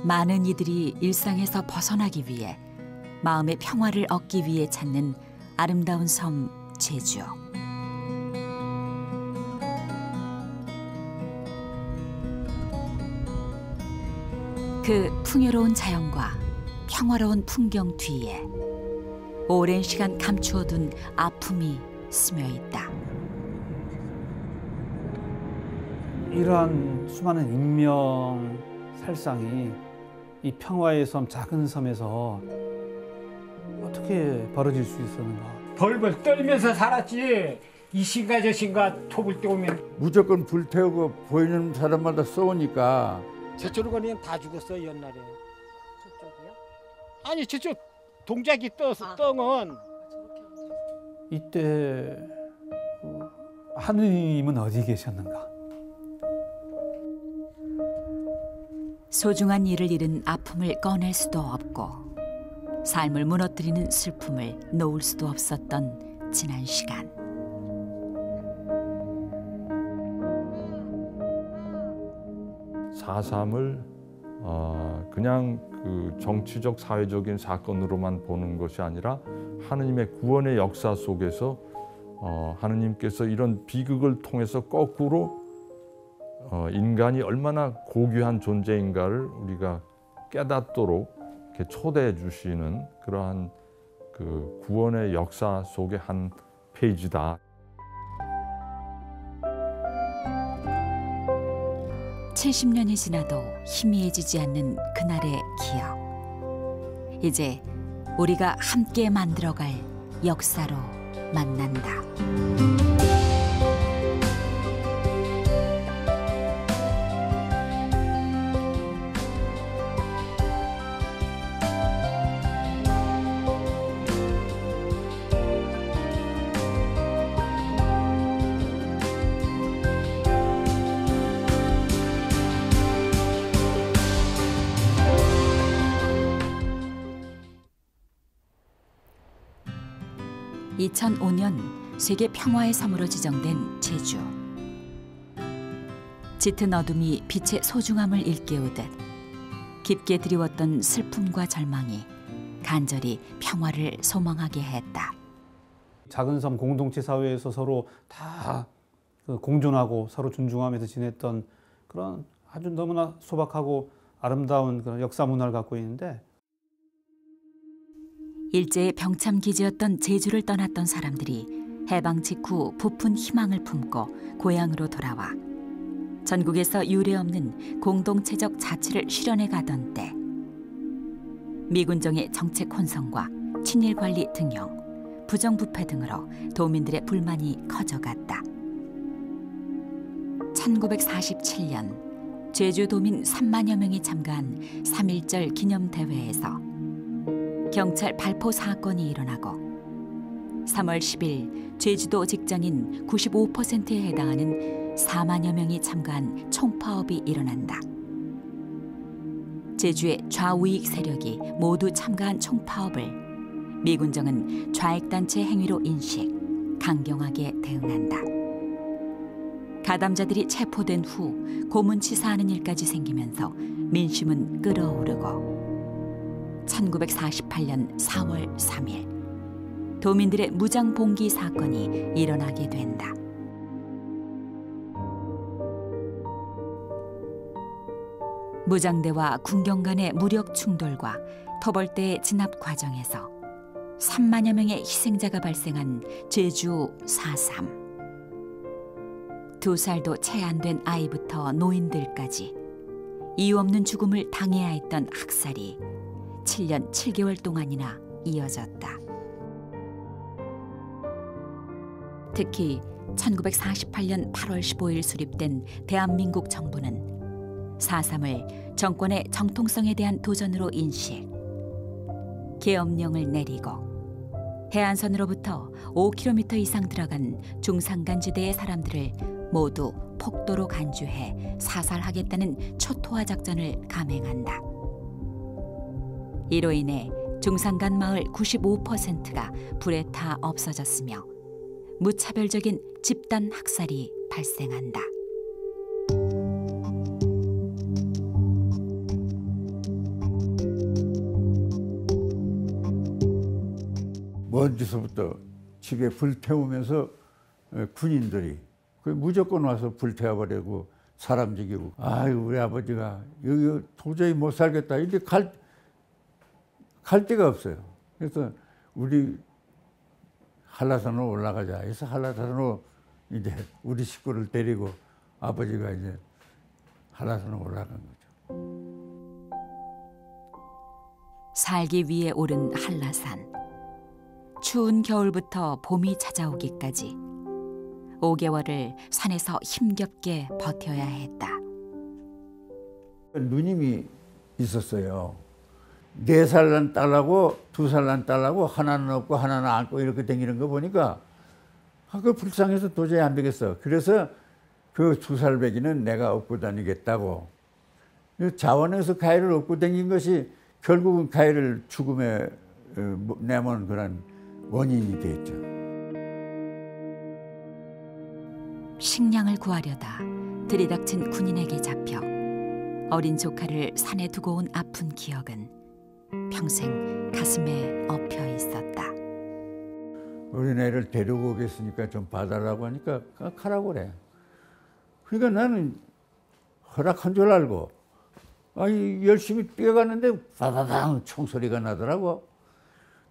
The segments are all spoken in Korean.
많은 이들이 일상에서 벗어나기 위해 마음의 평화를 얻기 위해 찾는 아름다운 섬 제주. 그 풍요로운 자연과 평화로운 풍경 뒤에 오랜 시간 감추어둔 아픔이 스며 있다. 이러한 수많은 인명 살상이 이 평화의 섬, 작은 섬에서 어떻게 벌어질 수 있었는가? 벌벌 떨면서 살았지. 이 신가 저 신가 톱을 떼오면 무조건 불태우고 보이는 사람마다 쏘니까. 저쪽으로 그냥 다 죽었어 옛날에. 저쪽이요? 아니 저쪽 동작이 떠서 떵은. 이때 하느님은 어디 계셨는가? 소중한 이를 잃은 아픔을 꺼낼 수도 없고 삶을 무너뜨리는 슬픔을 놓을 수도 없었던 지난 시간. (4.3)을 그냥 그 정치적 사회적인 사건으로만 보는 것이 아니라 하느님의 구원의 역사 속에서 하느님께서 이런 비극을 통해서 거꾸로 인간이 얼마나 고귀한 존재인가를 우리가 깨닫도록 이렇게 초대해 주시는 그러한 그 구원의 역사 속의 한 페이지다. (70년이) 지나도 희미해지지 않는 그날의 기억. 이제 우리가 함께 만들어갈 역사로 만난다. (2005년) 세계 평화의 섬으로 지정된 제주. 짙은 어둠이 빛의 소중함을 일깨우듯 깊게 드리웠던 슬픔과 절망이 간절히 평화를 소망하게 했다. 작은 섬 공동체 사회에서 서로 다 공존하고 서로 존중하면서 지냈던 그런 아주 너무나 소박하고 아름다운 그런 역사 문화를 갖고 있는데, 일제의 병참 기지였던 제주를 떠났던 사람들이 해방 직후 부푼 희망을 품고 고향으로 돌아와 전국에서 유례없는 공동체적 자치를 실현해 가던 때, 미군정의 정책 혼선과 친일 관리 등용, 부정부패 등으로 도민들의 불만이 커져갔다. 1947년 제주도민 3만여 명이 참가한 3.1절 기념대회에서 경찰 발포 사건이 일어나고 3월 10일 제주도 직장인 95%에 해당하는 4만여 명이 참가한 총파업이 일어난다. 제주의 좌우익 세력이 모두 참가한 총파업을 미군정은 좌익단체 행위로 인식, 강경하게 대응한다. 가담자들이 체포된 후 고문치사하는 일까지 생기면서 민심은 끓어오르고 1948년 4월 3일 도민들의 무장 봉기 사건이 일어나게 된다. 무장대와 군경 간의 무력 충돌과 터벌대의 진압 과정에서 3만여 명의 희생자가 발생한 제주 4.3. 2살도 채 안 된 아이부터 노인들까지 이유 없는 죽음을 당해야 했던 학살이 7년 7개월 동안이나 이어졌다. 특히 1948년 8월 15일 수립된 대한민국 정부는 4.3을 정권의 정통성에 대한 도전으로 인식, 계엄령을 내리고 해안선으로부터 5km 이상 들어간 중산간지대의 사람들을 모두 폭도로 간주해 사살하겠다는 초토화 작전을 감행한다. 이로 인해 중산간 마을 95%가 불에 타 없어졌으며 무차별적인 집단 학살이 발생한다. 먼지서부터 집에 불 태우면서 군인들이 무조건 와서 불 태워버리고 사람 죽이고. 아유, 우리 아버지가 여기 도저히 못 살겠다. 이제 갈 데가 없어요. 그래서 우리 한라산으로 올라가자 해서 한라산으로 이제 우리 식구를 데리고 아버지가 이제 한라산으로 올라간 거죠. 살기 위해 오른 한라산. 추운 겨울부터 봄이 찾아오기까지 5개월을 산에서 힘겹게 버텨야 했다. 누님이 있었어요. 4살 난 딸하고 2살 난 딸하고 하나는 없고 하나는 안고 이렇게 다니는 거 보니까 그 불쌍해서 도저히 안 되겠어. 그래서 그 2살 배기는 내가 업고 다니겠다고. 자원에서 가해를 업고 다닌 것이 결국은 가해를 죽음에 내몬 그런 원인이 됐죠. 식량을 구하려다 들이닥친 군인에게 잡혀 어린 조카를 산에 두고 온 아픈 기억은 평생 가슴에 엎여 있었다. 어린애를 데리고 오겠으니까 좀 봐달라고 하니까 가라고 그래. 그러니까 나는 허락한 줄 알고 열심히 뛰어가는데 바바방 총소리가 나더라고.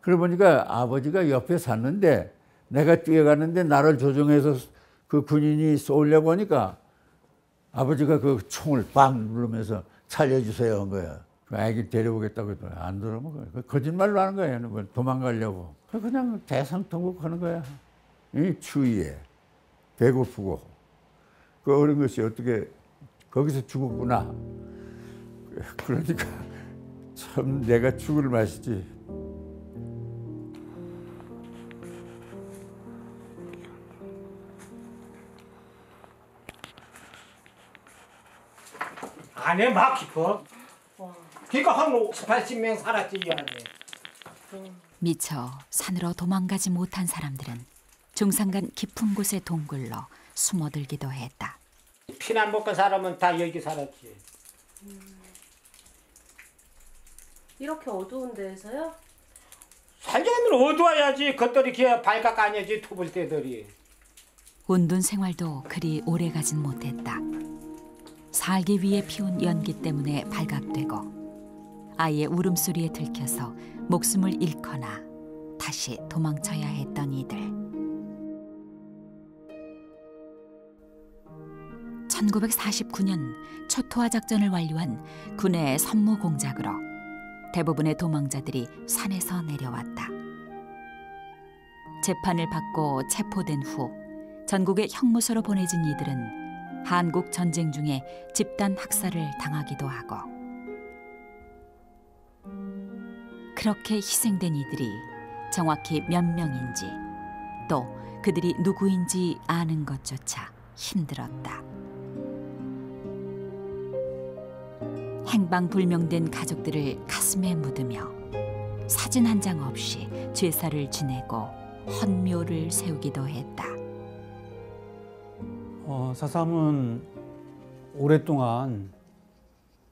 그러고 보니까 아버지가 옆에 샀는데 내가 뛰어가는데 나를 조종해서 그 군인이 쏘려고 하니까 아버지가 그 총을 빵 누르면서 살려주세요 한 거야. 그 아기 데려오겠다고 했더니 안 들어오면 거짓말로 하는 거야. 도망가려고. 그냥 대상통곡 하는 거야. 이 추위에 배고프고 그 어린 것이 어떻게 거기서 죽었구나. 그러니까 참 내가 죽을 맛이지. 안에 막 깊어. 그러니까 한 80명 살았지 이 안에. 미처 산으로 도망가지 못한 사람들은 중산간 깊은 곳에 동굴러 숨어들기도 했다. 피난 먹고 사람은 다 여기 살았지. 이렇게 어두운 데에서요? 살려면 어두워야지. 그것들이 그냥 발각 아니지 투불 때들이. 온돈 생활도 그리 오래가진 못했다. 살기 위해 피운 연기 때문에 발각되고 아이의 울음소리에 들켜서 목숨을 잃거나 다시 도망쳐야 했던 이들. 1949년 초토화 작전을 완료한 군의 선무 공작으로 대부분의 도망자들이 산에서 내려왔다. 재판을 받고 체포된 후 전국의 형무소로 보내진 이들은 한국 전쟁 중에 집단 학살을 당하기도 하고 그렇게 희생된 이들이 정확히 몇 명인지 또 그들이 누구인지 아는 것조차 힘들었다. 행방불명된 가족들을 가슴에 묻으며 사진 한 장 없이 제사를 지내고 헌묘를 세우기도 했다. 사삼은 오랫동안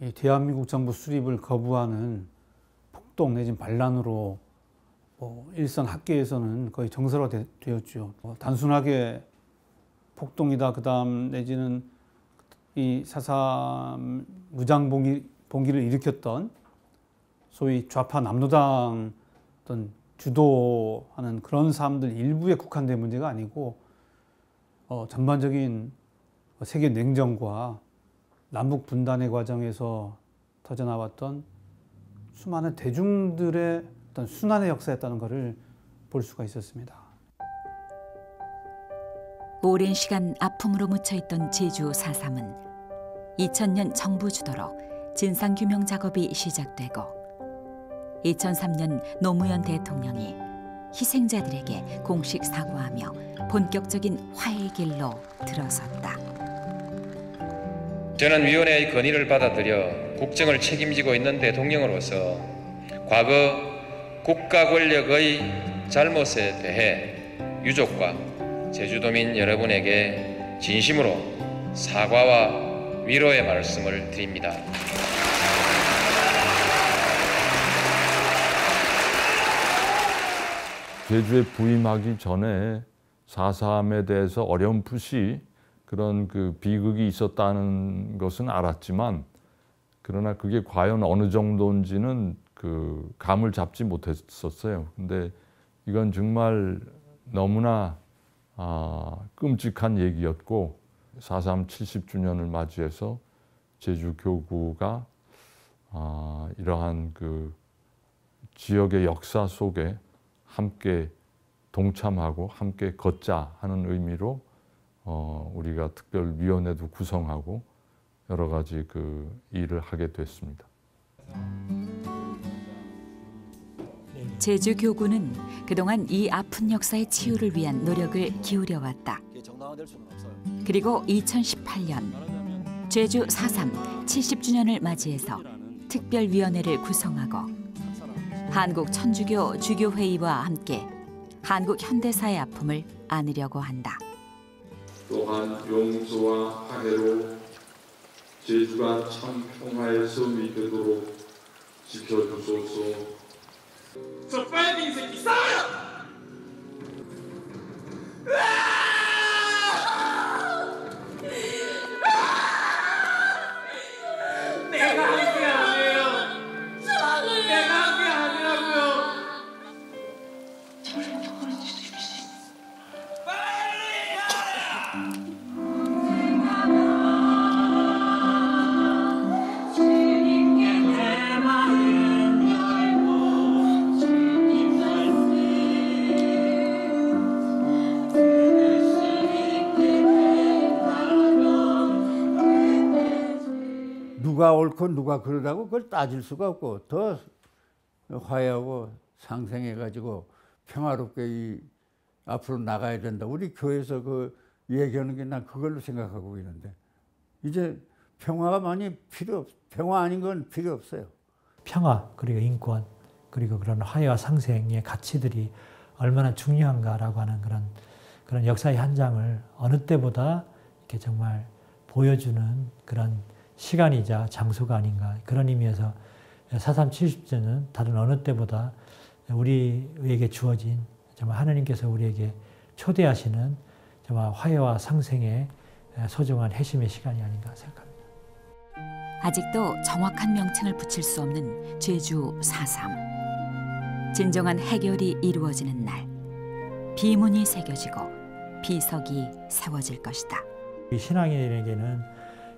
이 대한민국 정부 수립을 거부하는 폭동 내지는 반란으로 일선 학계에서는 거의 정설화되었죠. 단순하게 폭동이다 그다음 내지는 이 사삼 무장 봉기를 일으켰던 소위 좌파 남노당 어떤 주도하는 그런 사람들 일부에 국한된 문제가 아니고 전반적인 세계 냉전과 남북 분단의 과정에서 터져나왔던 수많은 대중들의 어떤 순환의 역사였다는 것을 볼 수가 있었습니다. 오랜 시간 아픔으로 묻혀있던 제주 4.3은 2000년 정부 주도로 진상규명 작업이 시작되고 2003년 노무현 대통령이 희생자들에게 공식 사과하며 본격적인 화해의 길로 들어섰다. 저는 위원회의 건의를 받아들여 국정을 책임지고 있는 대통령으로서 과거 국가 권력의 잘못에 대해 유족과 제주도민 여러분에게 진심으로 사과와 위로의 말씀을 드립니다. 제주에 부임하기 전에 4.3에 대해서 어렴풋이 그런 그 비극이 있었다는 것은 알았지만, 그러나 그게 과연 어느 정도인지는 그 감을 잡지 못했었어요. 근데 이건 정말 너무나 끔찍한 얘기였고, 4.3 70주년을 맞이해서 제주교구가 이러한 그 지역의 역사 속에 함께 동참하고 함께 걷자 하는 의미로 우리가 특별위원회도 구성하고 여러 가지 그 일을 하게 됐습니다. 제주교구는 그동안 이 아픈 역사의 치유를 위한 노력을 기울여왔다. 그리고 2018년 제주 4.3 70주년을 맞이해서 특별위원회를 구성하고 한국 천주교 주교회의와 함께 한국 현대사의 아픔을 안으려고 한다. 또한 용서와 화해로 제주가 참 평화의 섬이 되도록 지켜주소서. 저 빨갱이 새끼 싸워요! 내가 한 게 아니에요. 내가 한 게 아니라고요. 누가 옳고 누가 그러다고 그걸 따질 수가 없고, 더 화해하고 상생해가지고 평화롭게 이 앞으로 나가야 된다. 우리 교회에서 그 얘기하는 게 난 그걸로 생각하고 있는데, 이제 평화가 많이 평화 아닌 건 필요 없어요. 평화, 그리고 인권, 그리고 그런 화해와 상생의 가치들이 얼마나 중요한가라고 하는 그런 역사의 한 장을 어느 때보다 이렇게 정말 보여주는 그런 시간이자 장소가 아닌가, 그런 의미에서 4.3 70주년은 다른 어느 때보다 우리에게 주어진 정말 하나님께서 우리에게 초대하시는 정말 화해와 상생의 소중한 회심의 시간이 아닌가 생각합니다. 아직도 정확한 명칭을 붙일 수 없는 제주 4.3. 진정한 해결이 이루어지는 날, 비문이 새겨지고 비석이 세워질 것이다. 이 신앙인에게는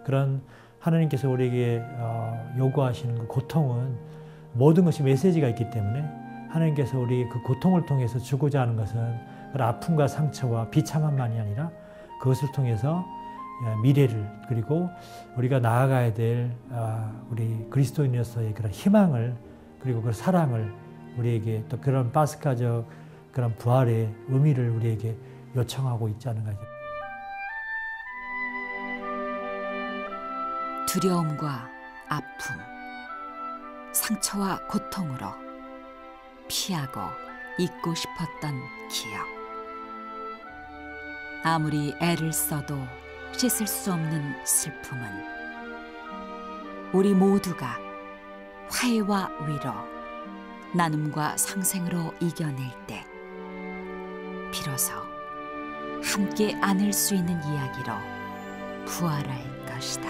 그런 하나님께서 우리에게 요구하시는 그 고통은 모든 것이 메시지가 있기 때문에, 하나님께서 우리 그 고통을 통해서 주고자 하는 것은 그런 아픔과 상처와 비참함만이 아니라 그것을 통해서 미래를, 그리고 우리가 나아가야 될 우리 그리스도인으로서의 그런 희망을, 그리고 그 사랑을 우리에게, 또 그런 파스카적 그런 부활의 의미를 우리에게 요청하고 있지 않은가. 두려움과 아픔, 상처와 고통으로 피하고 잊고 싶었던 기억. 아무리 애를 써도 씻을 수 없는 슬픔은 우리 모두가 화해와 위로, 나눔과 상생으로 이겨낼 때 비로소 함께 안을 수 있는 이야기로 부활할 것이다.